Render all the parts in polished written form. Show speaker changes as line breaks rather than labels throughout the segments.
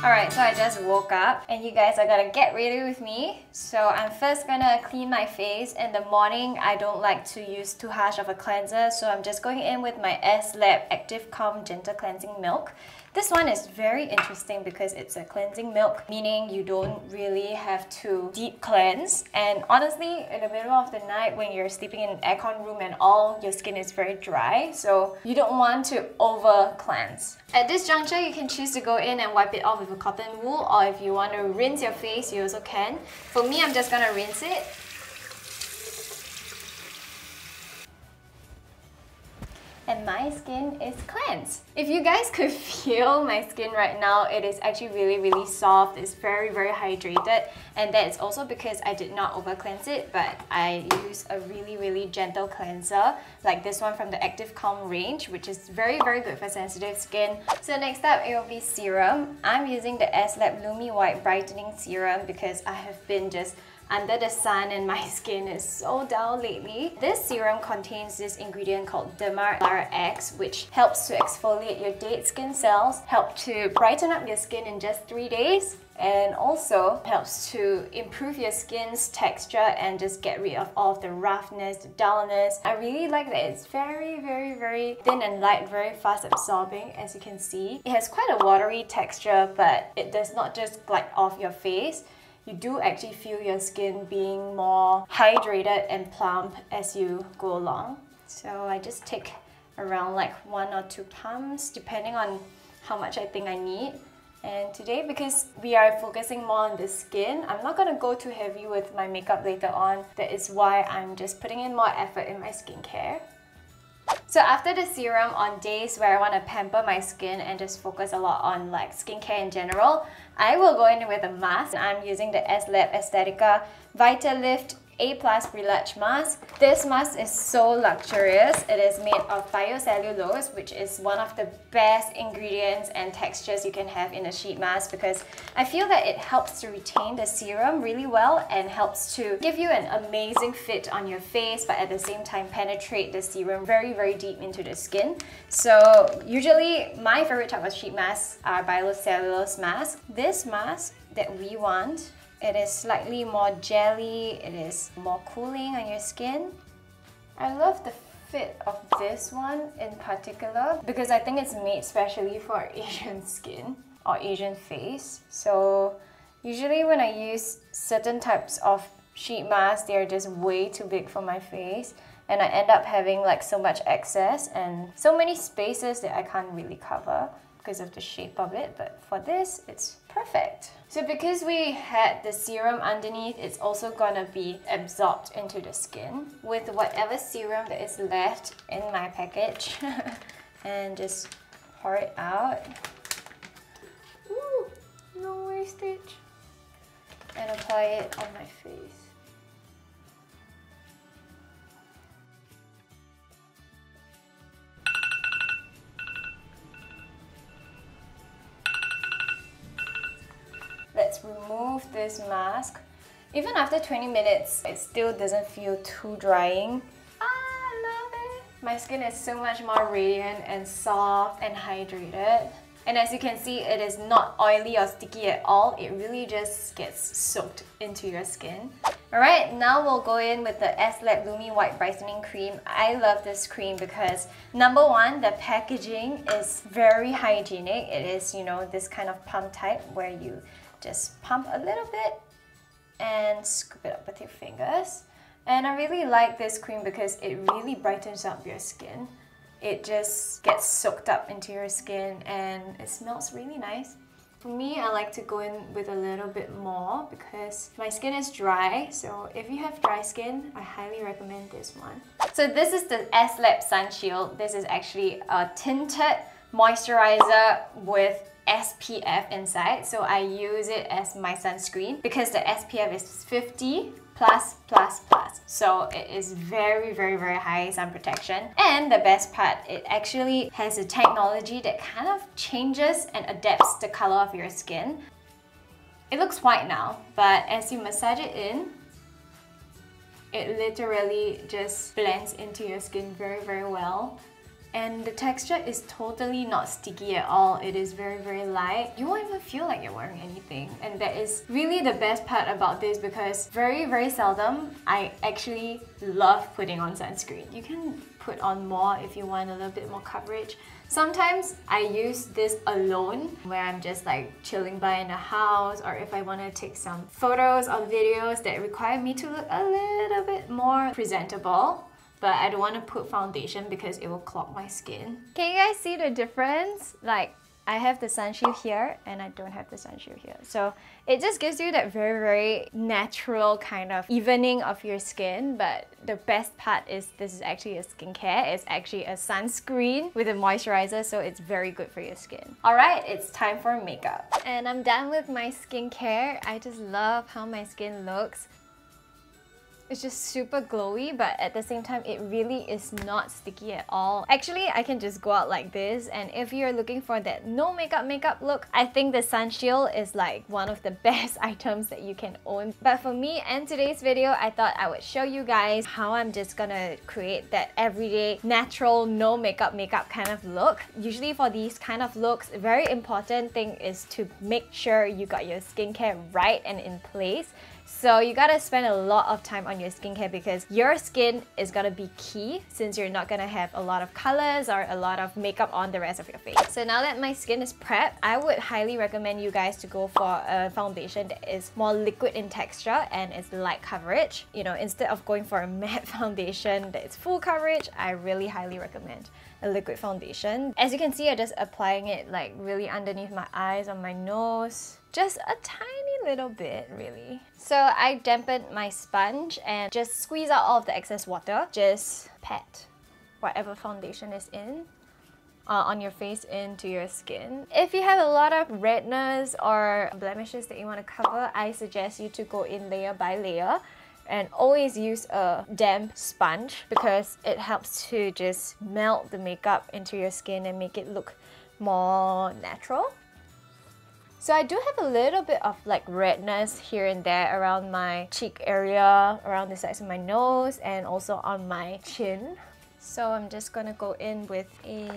Alright, so I just woke up and you guys are gonna get ready with me. So I'm first gonna clean my face. In the morning, I don't like to use too harsh of a cleanser, so I'm just going in with my ést.lab ActivCalm Gentle Cleansing Milk. This one is very interesting because it's a cleansing milk, meaning you don't really have to deep cleanse. And honestly, in the middle of the night when you're sleeping in an aircon room and all, your skin is very dry, so you don't want to over cleanse. At this juncture, you can choose to go in and wipe it off with a cotton wool, or if you want to rinse your face, you also can. For me, I'm just gonna rinse it. And my skin is cleansed. If you guys could feel my skin right now, it is actually really soft. It's very hydrated, and that is also because I did not over cleanse it, but I use a really gentle cleanser like this one from the ActivCalm range, which is very good for sensitive skin. So next up, it will be serum. I'm using the ést.lab LumiWhite Brightening Serum because I have been just under the sun and my skin is so dull lately. This serum contains this ingredient called X, which helps to exfoliate your dead skin cells, help to brighten up your skin in just 3 days, and also helps to improve your skin's texture and just get rid of all of the roughness, the dullness. I really like that it's very thin and light, very fast absorbing, as you can see. It has quite a watery texture, but it does not just glide off your face. You do actually feel your skin being more hydrated and plump as you go along. So I just take around like 1 or 2 pumps depending on how much I think I need. And today, because we are focusing more on the skin, I'm not gonna go too heavy with my makeup later on. That is why I'm just putting in more effort in my skincare. So after the serum, on days where I want to pamper my skin and just focus a lot on like skincare in general, I will go in with a mask. I'm using the ést.lab Aesthetica VitaLift A+ Brillage mask. This mask is so luxurious. It is made of biocellulose, which is one of the best ingredients and textures you can have in a sheet mask, because I feel that it helps to retain the serum really well and helps to give you an amazing fit on your face, but at the same time penetrate the serum very deep into the skin. So usually my favorite type of sheet masks are biocellulose masks. This mask that we want, it is slightly more jelly, it is more cooling on your skin. I love the fit of this one in particular because I think it's made specially for Asian skin or Asian face. So usually when I use certain types of sheet masks, they are just way too big for my face, and I end up having like so much excess and so many spaces that I can't really cover because of the shape of it. But for this, it's perfect. So because we had the serum underneath, it's also gonna be absorbed into the skin with whatever serum that is left in my package and just pour it out. Ooh, no wastage. And apply it on my face. Let's remove this mask. Even after 20 minutes, it still doesn't feel too drying. I love it! My skin is so much more radiant and soft and hydrated. And as you can see, it is not oily or sticky at all. It really just gets soaked into your skin. Alright, now we'll go in with the ést.lab LumiWhite Brightening Cream. I love this cream because number one, the packaging is very hygienic. It is, you know, this kind of pump type where you just pump a little bit and scoop it up with your fingers. And I really like this cream because it really brightens up your skin. It just gets soaked up into your skin and it smells really nice. For me, I like to go in with a little bit more because my skin is dry. So if you have dry skin, I highly recommend this one. So this is the ést.lab SunShield. This is actually a tinted moisturizer with SPF inside, so I use it as my sunscreen because the SPF is 50++++. So it is very high sun protection. And the best part, it actually has a technology that kind of changes and adapts the color of your skin. It looks white now, but as you massage it in, it literally just blends into your skin very well. and the texture is totally not sticky at all. It is very, very light. You won't even feel like you're wearing anything. And that is really the best part about this, because very, very seldom I actually love putting on sunscreen. You can put on more if you want a little bit more coverage. Sometimes I use this alone, where I'm just like chilling by in the house, or if I want to take some photos or videos that require me to look a little bit more presentable. But I don't want to put foundation because it will clog my skin. Can you guys see the difference? Like, I have the SunShield here and I don't have the SunShield here. So it just gives you that very, very natural kind of evening of your skin. But the best part is this is actually a skincare. It's actually a sunscreen with a moisturizer, so it's very good for your skin. Alright, it's time for makeup. And I'm done with my skincare. I just love how my skin looks. It's just super glowy, but at the same time, it really is not sticky at all. Actually, I can just go out like this, and if you're looking for that no makeup look, I think the SunShield is like one of the best items that you can own. But for me and today's video, I thought I would show you guys how I'm just gonna create that everyday, natural, no makeup kind of look. Usually for these kind of looks, a very important thing is to make sure you got your skincare right and in place. So you gotta spend a lot of time on your skincare, because your skin is gonna be key, since you're not gonna have a lot of colors or a lot of makeup on the rest of your face. So now that my skin is prepped, I would highly recommend you guys to go for a foundation that is more liquid in texture and it's light coverage. You know, instead of going for a matte foundation that is full coverage, I really highly recommend a liquid foundation. As you can see, I'm just applying it like really underneath my eyes, on my nose. Just a tiny little bit, really. So I dampened my sponge and just squeeze out all of the excess water. Just pat whatever foundation is in on your face into your skin. If you have a lot of redness or blemishes that you want to cover, I suggest you to go in layer by layer. And always use a damp sponge, because it helps to just melt the makeup into your skin and make it look more natural. So I do have a little bit of like redness here and there around my cheek area, around the sides of my nose, and also on my chin. So I'm just gonna go in with a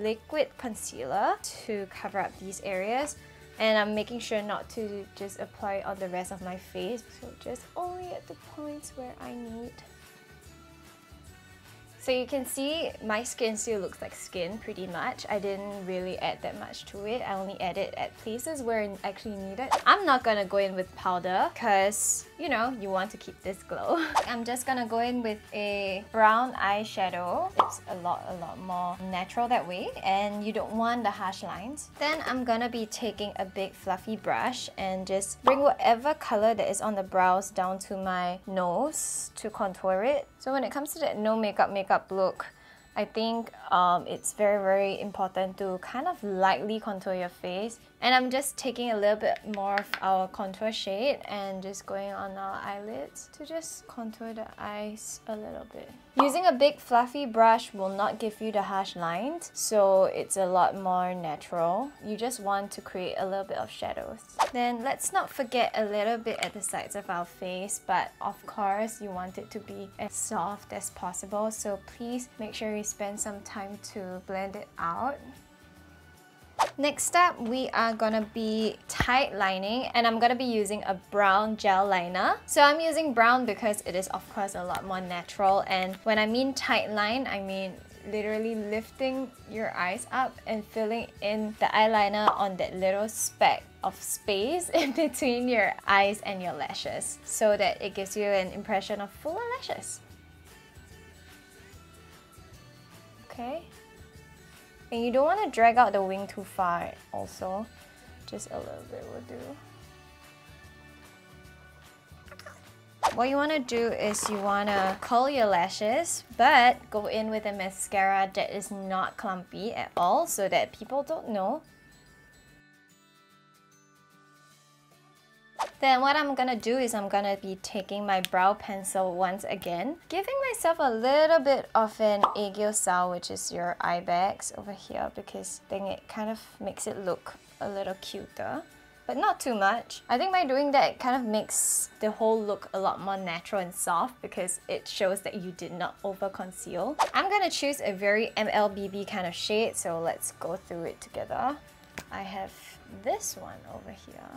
liquid concealer to cover up these areas. And I'm making sure not to just apply it on the rest of my face, so just only at the points where I need. So you can see my skin still looks like skin pretty much. I didn't really add that much to it. I only added at places where it actually needed. I'm not gonna go in with powder because, you know, you want to keep this glow. I'm just gonna go in with a brown eyeshadow. It's a lot more natural that way, and you don't want the harsh lines. Then I'm gonna be taking a big fluffy brush and just bring whatever color that is on the brows down to my nose to contour it. So when it comes to that no makeup look, I think it's very, very important to kind of lightly contour your face. And I'm just taking a little bit more of our contour shade and just going on our eyelids to just contour the eyes a little bit. Using a big fluffy brush will not give you the harsh lines, so it's a lot more natural. You just want to create a little bit of shadows. Then let's not forget a little bit at the sides of our face, but of course you want it to be as soft as possible, so please make sure you spend some time to blend it out. Next up, we are gonna be tight lining, and I'm gonna be using a brown gel liner. So I'm using brown because it is of course a lot more natural, and when I mean tight line, I mean literally lifting your eyes up and filling in the eyeliner on that little speck of space in between your eyes and your lashes, so that it gives you an impression of fuller lashes. Okay. And you don't want to drag out the wing too far also. Just a little bit will do. What you want to do is you want to curl your lashes, but go in with a mascara that is not clumpy at all, so that people don't know. Then what I'm gonna do is I'm gonna be taking my brow pencil once again, giving myself a little bit of an aegyo, which is your eye bags over here, because then it kind of makes it look a little cuter. but not too much. I think by doing that, it kind of makes the whole look a lot more natural and soft because it shows that you did not over conceal. I'm gonna choose a very MLBB kind of shade, so let's go through it together. I have this one over here.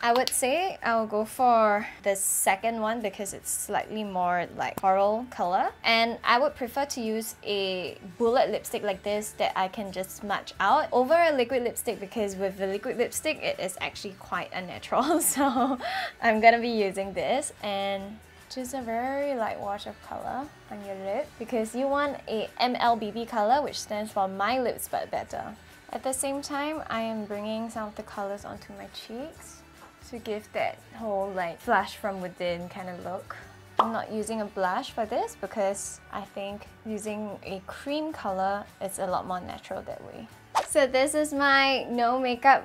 I would say I'll go for the second one because it's slightly more like coral color. And I would prefer to use a bullet lipstick like this that I can just smudge out over a liquid lipstick, because with the liquid lipstick it is actually quite unnatural. So I'm gonna be using this and just a very light wash of color on your lip because you want a MLBB color, which stands for my lips but better. At the same time, I am bringing some of the colors onto my cheeks to give that whole like flash from within kind of look. I'm not using a blush for this because I think using a cream color is a lot more natural that way. So this is my no makeup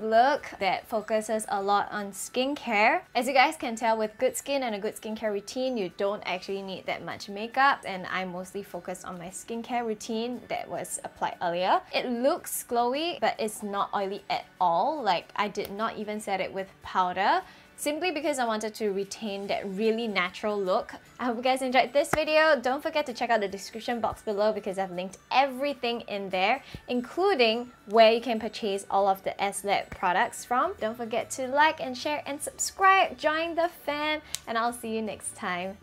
look that focuses a lot on skincare. As you guys can tell, with good skin and a good skincare routine, you don't actually need that much makeup, and I mostly focus on my skincare routine that was applied earlier. It looks glowy, but it's not oily at all. Like, I did not even set it with powder, simply because I wanted to retain that really natural look. I hope you guys enjoyed this video. Don't forget to check out the description box below because I've linked everything in there, including where you can purchase all of the ést.lab products from. Don't forget to like and share and subscribe, join the fam, and I'll see you next time.